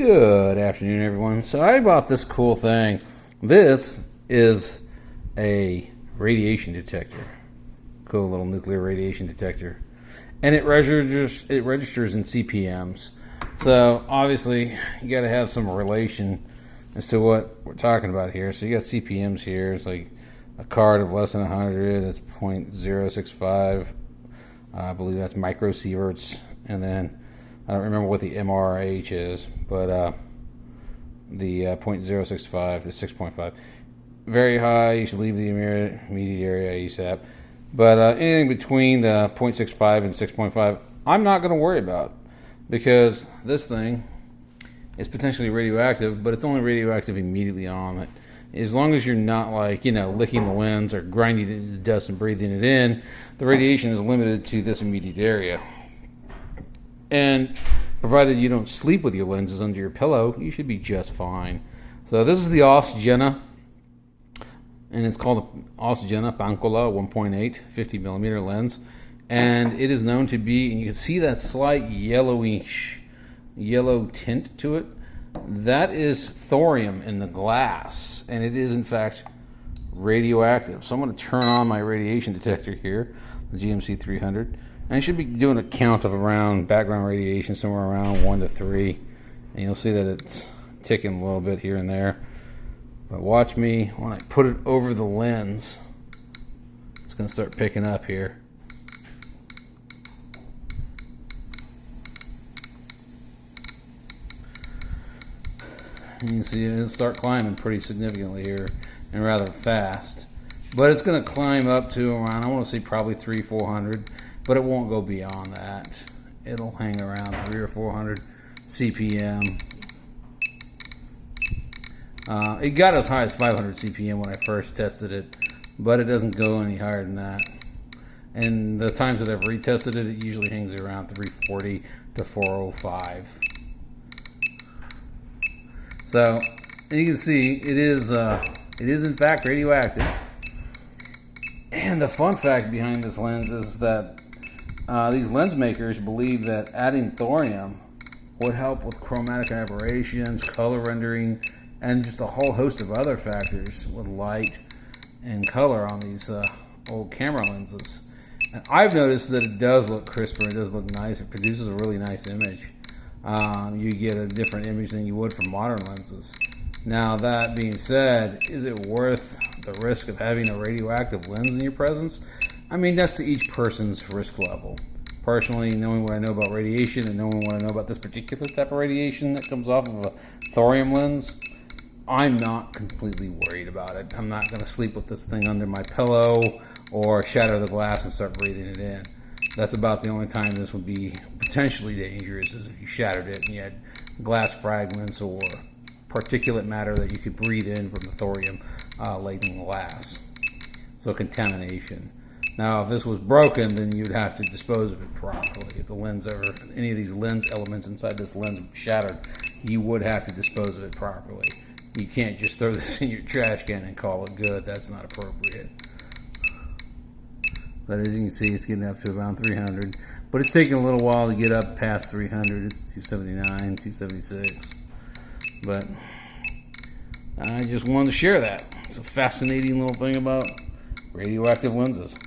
Good afternoon, everyone. So I bought this cool thing. This is a radiation detector. Cool little nuclear radiation detector. And it registers in CPMs. So obviously you got to have some relation as to what we're talking about here. So you got CPMs here. It's like a card of less than 100. That's 0.065. I believe that's microsieverts. And then I don't remember what the MRH is, but the 0.065 to 6.5. Very high, you should leave the immediate area ASAP. But anything between the 0.65 and 6.5, I'm not going to worry about, because this thing is potentially radioactive, but it's only radioactive immediately on it. As long as you're not licking the lens or grinding it into dust and breathing it in, the radiation is limited to this immediate area. And provided you don't sleep with your lenses under your pillow, you should be just fine. So this is the Jena, and it's called the Jena Pancolar 1.8 50 millimeter lens, and it is known to be, and you can see that slight yellow tint to it. That is thorium in the glass, and it is in fact radioactive. So I'm going to turn on my radiation detector here, the GMC 300. And I should be doing a count of around background radiation, somewhere around 1 to 3. And you'll see that it's ticking a little bit here and there. But watch me, when I put it over the lens, it's going to start picking up here. You can see it'll start climbing pretty significantly here and rather fast. But it's going to climb up to around, I want to say probably 300-400. But it won't go beyond that. It'll hang around 300 or 400 CPM. It got as high as 500 CPM when I first tested it, but it doesn't go any higher than that. And the times that I've retested it, it usually hangs around 340 to 405. So you can see it is in fact radioactive. And the fun fact behind this lens is that these lens makers believe that adding thorium would help with chromatic aberrations, color rendering, and just a whole host of other factors with light and color on these old camera lenses. And I've noticed that it does look crisper, it does look nice, it produces a really nice image. You get a different image than you would from modern lenses. Now, that being said, is it worth the risk of having a radioactive lens in your presence? I mean, that's to each person's risk level. Personally, knowing what I know about radiation and knowing what I know about this particular type of radiation that comes off of a thorium lens, I'm not completely worried about it. I'm not going to sleep with this thing under my pillow or shatter the glass and start breathing it in. That's about the only time this would be potentially dangerous, is if you shattered it and you had glass fragments or particulate matter that you could breathe in from the thorium laden glass. So contamination. Now, if this was broken, then you'd have to dispose of it properly. If the lens any of these lens elements inside this lens shattered, you would have to dispose of it properly. You can't just throw this in your trash can and call it good. That's not appropriate. But as you can see, it's getting up to around 300. But it's taking a little while to get up past 300. It's 279, 276. But I just wanted to share that. It's a fascinating little thing about radioactive lenses.